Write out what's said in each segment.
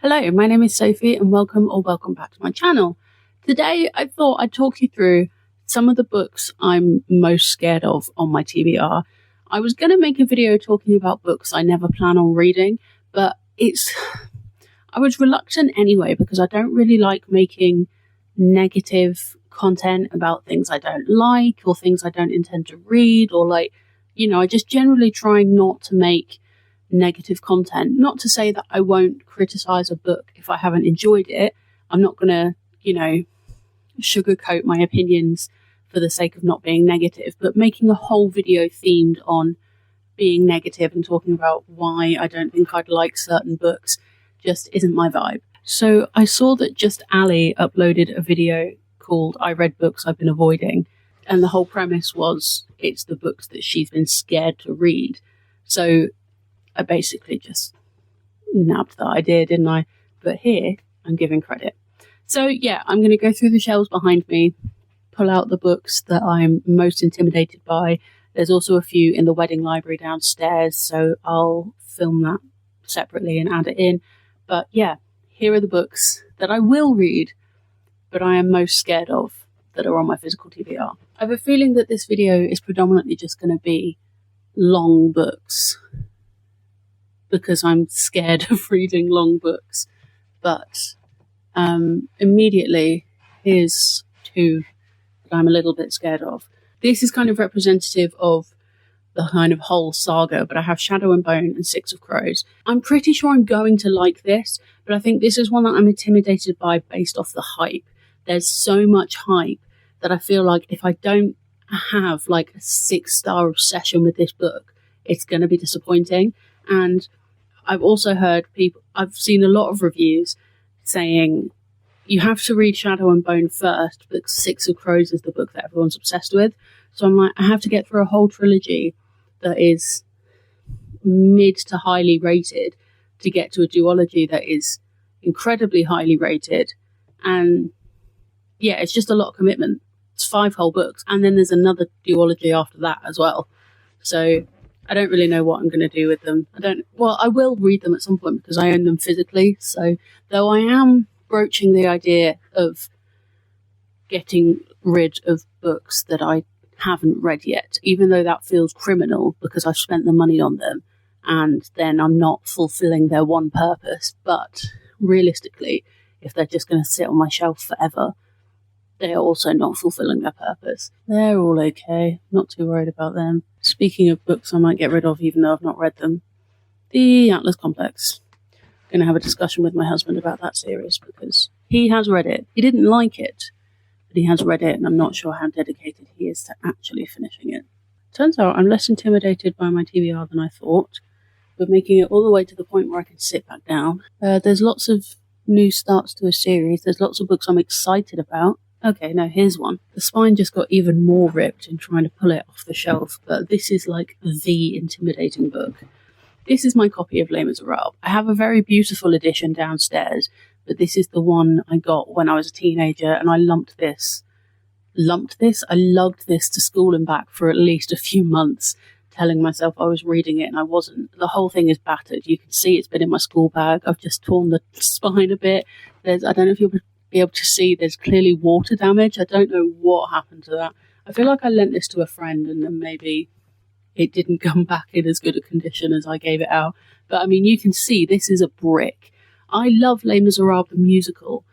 Hello, my name is Sophie and welcome back to my channel. Today I thought I'd talk you through some of the books I'm most scared of on my TBR. I was going to make a video talking about books I never plan on reading, but I was reluctant anyway because I don't really like making negative content about things I don't like or things I don't intend to read, or I just generally try not to make negative content. Not to say that I won't criticize a book if I haven't enjoyed it. I'm not going to, sugarcoat my opinions for the sake of not being negative, but making a whole video themed on being negative and talking about why I don't think I'd like certain books just isn't my vibe. So I saw that Just Ali uploaded a video called I Read Books I've Been Avoiding, and the whole premise was it's the books that she's been scared to read. So I basically just nabbed that idea, didn't I? But here, I'm giving credit. So yeah, I'm going to go through the shelves behind me, pull out the books that I'm most intimidated by. There's also a few in the wedding library downstairs, so I'll film that separately and add it in. But yeah, here are the books that I will read, but I am most scared of that are on my physical TBR. I have a feeling that this video is predominantly just going to be long books, because I'm scared of reading long books. But immediately, here's two that I'm a little bit scared of. This is kind of representative of the kind of whole saga, but I have Shadow and Bone and Six of Crows. I'm pretty sure I'm going to like this, but I think this is one that I'm intimidated by based off the hype. There's so much hype that I feel like if I don't have like a 6-star obsession with this book, it's going to be disappointing. And I've also heard I've seen a lot of reviews saying you have to read Shadow and Bone first, but Six of Crows is the book that everyone's obsessed with. So I'm like, I have to get through a whole trilogy that is mid to highly rated to get to a duology that is incredibly highly rated. And yeah, it's just a lot of commitment. It's 5 whole books. And then there's another duology after that as well. So I don't really know what I'm going to do with them. I will read them at some point because I own them physically. So though I am broaching the idea of getting rid of books that I haven't read yet, even though that feels criminal because I've spent the money on them and then I'm not fulfilling their one purpose. But realistically, if they're just going to sit on my shelf forever, they're also not fulfilling their purpose. They're all okay. Not too worried about them. Speaking of books I might get rid of even though I've not read them, the Atlas Complex. I'm going to have a discussion with my husband about that series because he has read it. He didn't like it, but he has read it, and I'm not sure how dedicated he is to actually finishing it. Turns out I'm less intimidated by my TBR than I thought, but making it all the way to the point where I can sit back down. There's lots of new starts to a series. There's lots of books I'm excited about. Okay, no, here's one. The spine just got even more ripped in trying to pull it off the shelf, but this is like the intimidating book. This is my copy of Les Miserables. I have a very beautiful edition downstairs, but this is the one I got when I was a teenager, and I lugged this to school and back for at least a few months, telling myself I was reading it, and I wasn't. The whole thing is battered. You can see it's been in my school bag. I've just torn the spine a bit. I don't know if you'll be able to see, there's clearly water damage. I don't know what happened to that. I feel like I lent this to a friend and then maybe it didn't come back in as good a condition as I gave it out. But I mean, you can see this is a brick. I love Les Miserables the musical,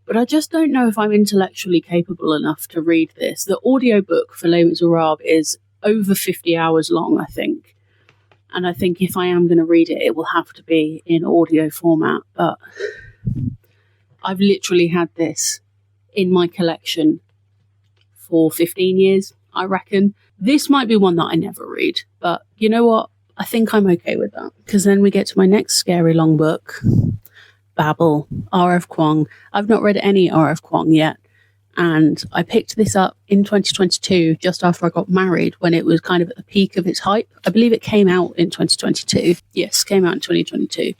but I just don't know if I'm intellectually capable enough to read this. The audiobook for Les Miserables is over 50 hours long, I think. And I think if I am going to read it, it will have to be in audio format. But I've literally had this in my collection for 15 years, I reckon. This might be one that I never read, but you know what? I think I'm okay with that. Because then we get to my next scary long book, Babel, R.F. Kuang. I've not read any R.F. Kuang yet, and I picked this up in 2022, just after I got married, when it was kind of at the peak of its hype. I believe it came out in 2022. Yes, came out in 2022.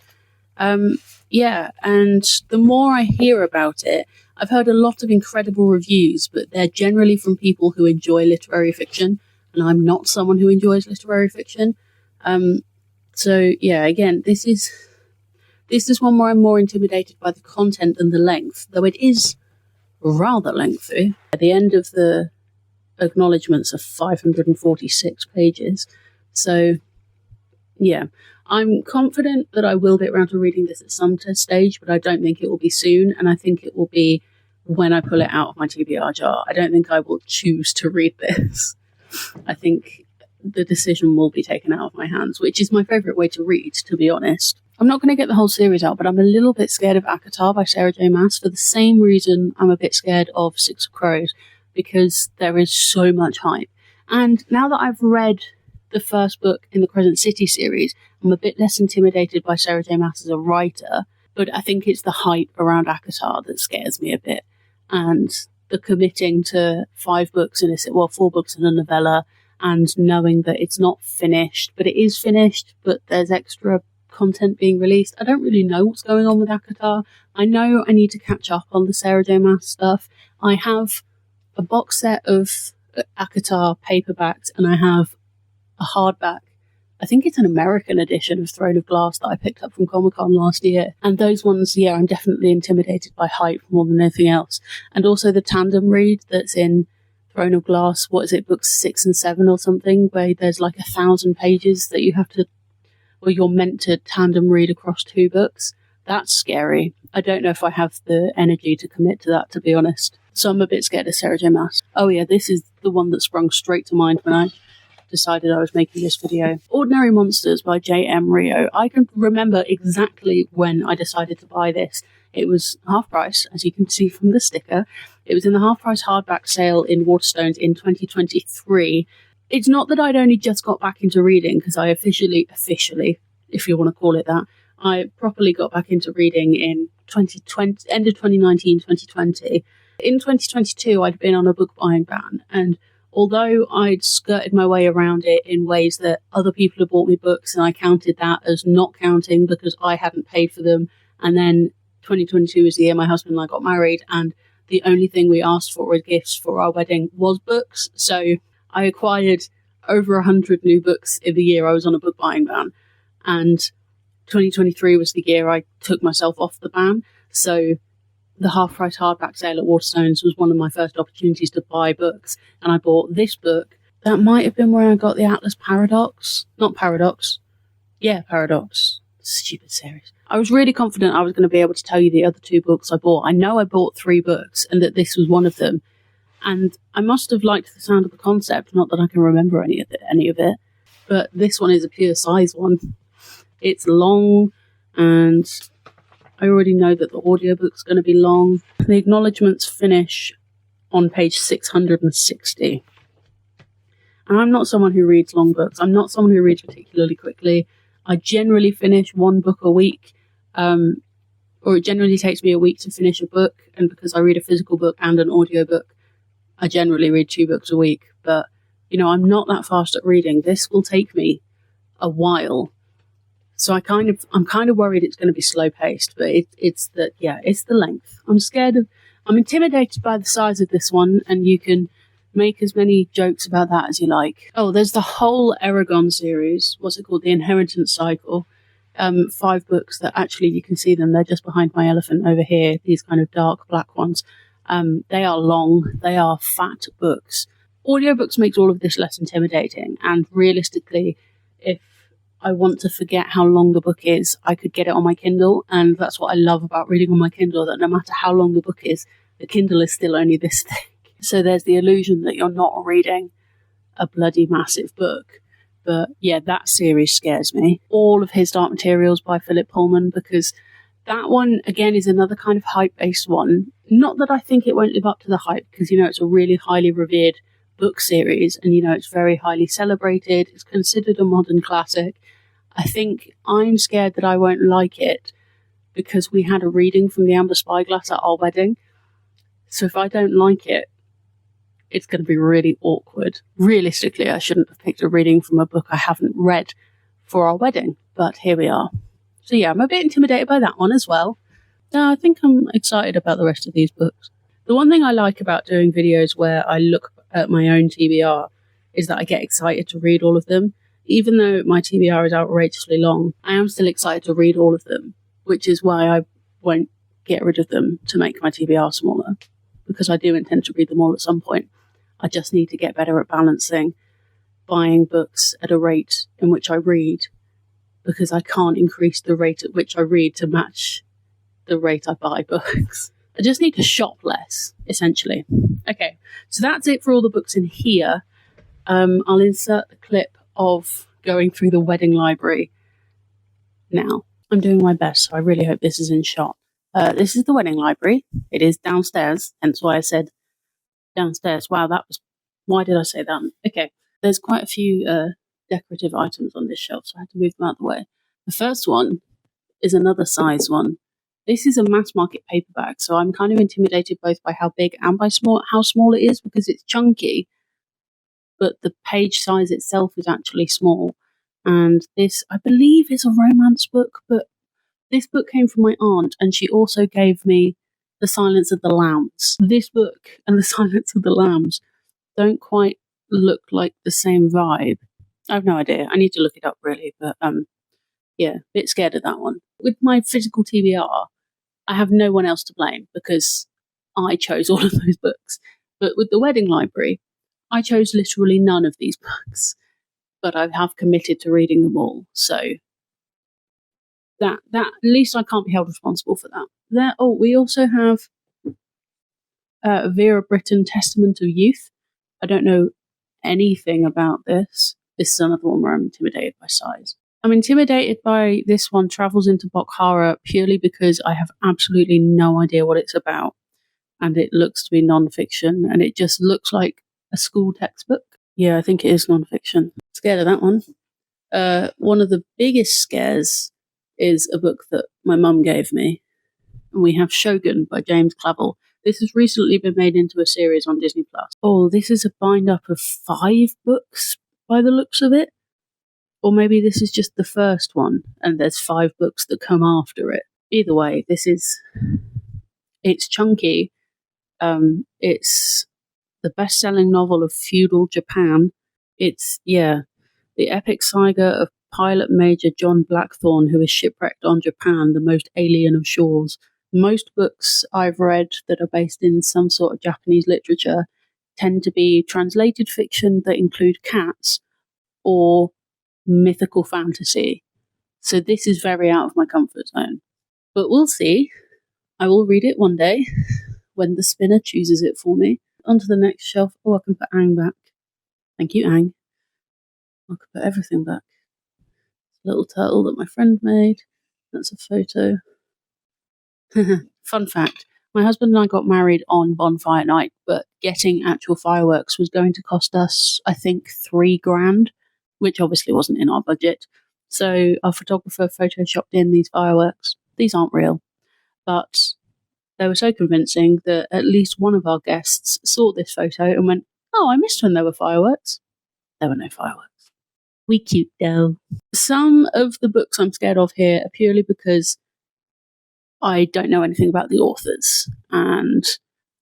Yeah, and the more I hear about it, I've heard a lot of incredible reviews, but they're generally from people who enjoy literary fiction, and I'm not someone who enjoys literary fiction. So yeah, again, this is This is one where I'm more intimidated by the content than the length, though it is rather lengthy. At the end of the acknowledgements are 546 pages. So, yeah, I'm confident that I will get around to reading this at some stage, but I don't think it will be soon, and I think it will be when I pull it out of my TBR jar. I don't think I will choose to read this. I think the decision will be taken out of my hands, which is my favourite way to read, to be honest. I'm not going to get the whole series out, but I'm a little bit scared of ACOTAR by Sarah J. Maas for the same reason I'm a bit scared of Six of Crows, because there is so much hype. And now that I've read the first book in the Crescent City series, I'm a bit less intimidated by Sarah J. Maas as a writer, but I think it's the hype around ACOTAR that scares me a bit. And the committing to 4 books and a novella, and knowing that it's not finished, but it is finished, but there's extra content being released. I don't really know what's going on with ACOTAR. I know I need to catch up on the Sarah J. Maas stuff. I have a box set of ACOTAR paperbacks, and I have a hardback. I think it's an American edition of Throne of Glass that I picked up from Comic-Con last year. And those ones, yeah, I'm definitely intimidated by hype more than anything else. And also the tandem read that's in Throne of Glass, what is it, books 6 and 7 or something, where there's like 1,000 pages that you have to, or you're meant to tandem read across 2 books. That's scary. I don't know if I have the energy to commit to that, to be honest. So I'm a bit scared of Sarah J. Maas. Oh yeah, this is the one that sprung straight to mind when I decided I was making this video. Ordinary Monsters by J.M. Rio. I can remember exactly when I decided to buy this. It was half price, as you can see from the sticker. It was in the half price hardback sale in Waterstones in 2023. It's not that I'd only just got back into reading, because I officially, if you want to call it that, I properly got back into reading in 2020, end of 2019, 2020. In 2022, I'd been on a book buying ban, and although I'd skirted my way around it in ways that other people had bought me books, and I counted that as not counting because I hadn't paid for them, and then 2022 was the year my husband and I got married, and the only thing we asked for as gifts for our wedding was books. So I acquired over 100 new books in the year I was on a book buying ban, and 2023 was the year I took myself off the ban. So the half-price hardback sale at Waterstones was one of my first opportunities to buy books, and I bought this book. That might have been where I got the Atlas Paradox. Not Paradox. Yeah, Paradox. Stupid series. I was really confident I was going to be able to tell you the other 2 books I bought. I know I bought 3 books, and that this was one of them. And I must have liked the sound of the concept, not that I can remember any of it. But this one is a pure size one. It's long, and I already know that the audiobook's going to be long. The acknowledgements finish on page 660. And I'm not someone who reads long books. I'm not someone who reads particularly quickly. I generally finish 1 book a week, or it generally takes me a week to finish a book. And because I read a physical book and an audiobook, I generally read 2 books a week. But, you know, I'm not that fast at reading. This will take me a while. So I'm kind of worried it's going to be slow paced, but it's the length. I'm intimidated by the size of this one, and you can make as many jokes about that as you like. Oh, there's the whole Eragon series. What's it called? The Inheritance Cycle. 5 books that actually you can see them. They're just behind my elephant over here. These kind of dark black ones. They are long. They are fat books. Audiobooks makes all of this less intimidating, and realistically, if I want to forget how long the book is, I could get it on my Kindle, and that's what I love about reading on my Kindle, that no matter how long the book is, the Kindle is still only this thick. So there's the illusion that you're not reading a bloody massive book. But yeah, that series scares me. All of his Dark Materials by Philip Pullman, because that one, again, is another kind of hype-based one. Not that I think it won't live up to the hype, because, you know, it's a really highly revered book series, and, you know, it's very highly celebrated. It's considered a modern classic. I think I'm scared that I won't like it because we had a reading from the Amber Spyglass at our wedding. So if I don't like it, it's going to be really awkward. Realistically, I shouldn't have picked a reading from a book I haven't read for our wedding, but here we are. So yeah, I'm a bit intimidated by that one as well. I think I'm excited about the rest of these books. The one thing I like about doing videos where I look at my own TBR is that I get excited to read all of them. Even though my TBR is outrageously long, I am still excited to read all of them. which is why I won't get rid of them to make my TBR smaller, because I do intend to read them all at some point. I just need to get better at balancing buying books at a rate in which I read, because I can't increase the rate at which I read to match the rate I buy books. I just need to shop less, essentially. Okay, so that's it for all the books in here. I'll insert the clip of going through the wedding library now. I'm doing my best, so I really hope this is in shot. This is the wedding library. It is downstairs, hence why I said downstairs. Wow, why did I say that? Okay, there's quite a few decorative items on this shelf, so I had to move them out of the way. The first one is another size one. This is a mass market paperback, so I'm kind of intimidated both by how big and by how small it is, because it's chunky, but the page size itself is actually small. And this, I believe, is a romance book, but this book came from my aunt, and she also gave me The Silence of the Lambs. This book and The Silence of the Lambs don't quite look like the same vibe. I have no idea. I need to look it up, really, but yeah, a bit scared of that one. With my physical TBR, I have no one else to blame because I chose all of those books. But with the wedding library, I chose literally none of these books, but I have committed to reading them all. So that at least I can't be held responsible for that. We also have Vera Brittain, Testament of Youth. I don't know anything about this. This is another one where I'm intimidated by size. I'm intimidated by this one, Travels into Bokhara, purely because I have absolutely no idea what it's about. And it looks to be non-fiction, and it just looks like a school textbook. Yeah, I think it is non-fiction. Scared of that one. One of the biggest scares is a book that my mum gave me. And we have Shogun by James Clavell. This has recently been made into a series on Disney+. Oh, this is a bind-up of 5 books by the looks of it. Or maybe this is just the first one, and there's 5 books that come after it. Either way, it's chunky. It's the best-selling novel of feudal Japan. It's, the epic saga of pilot Major John Blackthorne, who is shipwrecked on Japan, the most alien of shores. Most books I've read that are based in some sort of Japanese literature tend to be translated fiction that include cats or mythical fantasy. So this is very out of my comfort zone. But we'll see. I will read it one day when the spinner chooses it for me. Onto the next shelf. Oh, I can put Ang back. Thank you, Ang. I can put everything back. Little turtle that my friend made. That's a photo. Fun fact. My husband and I got married on bonfire night, but getting actual fireworks was going to cost us, I think, $3,000, which obviously wasn't in our budget. So our photographer photoshopped in these fireworks. These aren't real, but they were so convincing that at least one of our guests saw this photo and went, "Oh, I missed when there were fireworks." There were no fireworks. We cute though. Some of the books I'm scared of here are purely because I don't know anything about the authors, and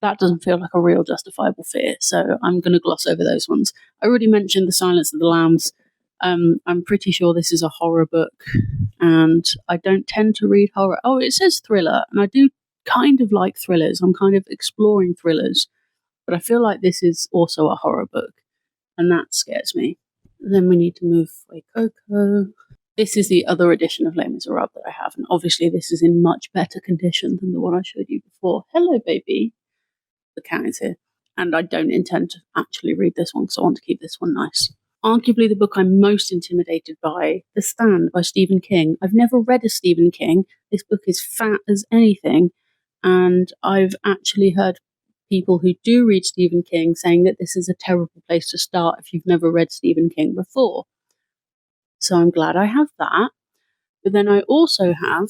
that doesn't feel like a real justifiable fear, so I'm going to gloss over those ones. I already mentioned The Silence of the Lambs. I'm pretty sure this is a horror book, and I don't tend to read horror. Oh, it says thriller, and I do kind of like thrillers. I'm kind of exploring thrillers, but I feel like this is also a horror book, and that scares me. Then we need to move away Coco. This is the other edition of Les Miserables that I have, and obviously this is in much better condition than the one I showed you before. Hello, baby. The cat is here. And I don't intend to actually read this one because I want to keep this one nice. Arguably the book I'm most intimidated by, The Stand by Stephen King. I've never read a Stephen King. This book is fat as anything, and I've actually heard people who do read Stephen King saying that this is a terrible place to start if you've never read Stephen King before. So I'm glad I have that. But then I also have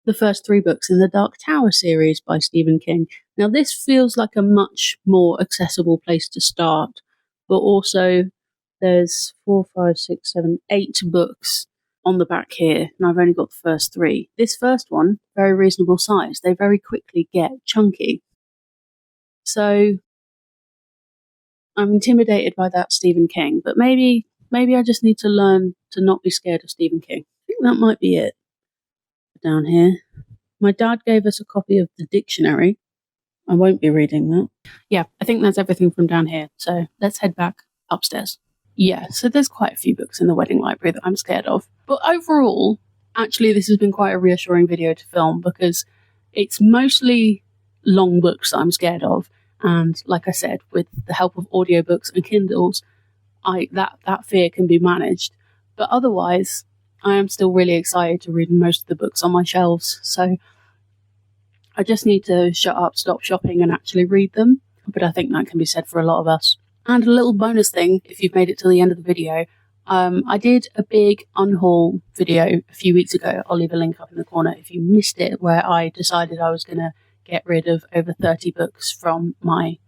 the first 3 books in the Dark Tower series by Stephen King. Now this feels like a much more accessible place to start, but also there's 4, 5, 6, 7, 8 books on the back here, and I've only got the first 3. This first one, very reasonable size. They very quickly get chunky. So I'm intimidated by that Stephen King, but maybe I just need to learn to not be scared of Stephen King. I think that might be it. I down here. My dad gave us a copy of the dictionary. I won't be reading that. Yeah, I think that's everything from down here. So let's head back upstairs. Yeah, so there's quite a few books in the wedding library that I'm scared of. But overall, actually, this has been quite a reassuring video to film because it's mostly long books that I'm scared of. And like I said, with the help of audiobooks and Kindles, that fear can be managed. But otherwise, I am still really excited to read most of the books on my shelves. So I just need to shut up, stop shopping, and actually read them. But I think that can be said for a lot of us. And a little bonus thing, if you've made it to the end of the video, I did a big unhaul video a few weeks ago. I'll leave a link up in the corner if you missed it, where I decided I was going to get rid of over 30 books from my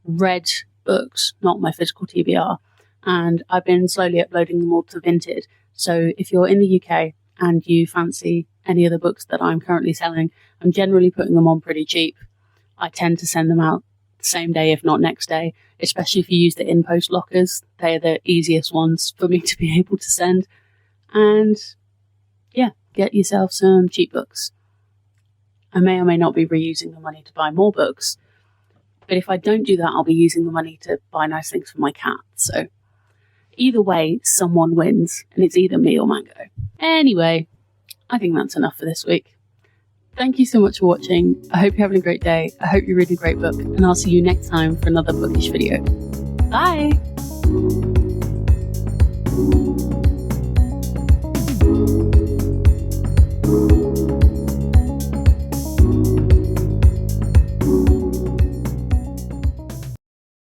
read books, not my physical TBR. And I've been slowly uploading them all to Vinted. So if you're in the UK and you fancy any of the books that I'm currently selling, I'm generally putting them on pretty cheap. I tend to send them out the same day, if not next day, especially if you use the in-post lockers. They are the easiest ones for me to be able to send. And yeah, get yourself some cheap books. I may or may not be reusing the money to buy more books, but if I don't do that, I'll be using the money to buy nice things for my cat. So either way, someone wins, and it's either me or Mango. Anyway, I think that's enough for this week. Thank you so much for watching. I hope you're having a great day. I hope you read a great book, and I'll see you next time for another bookish video. Bye!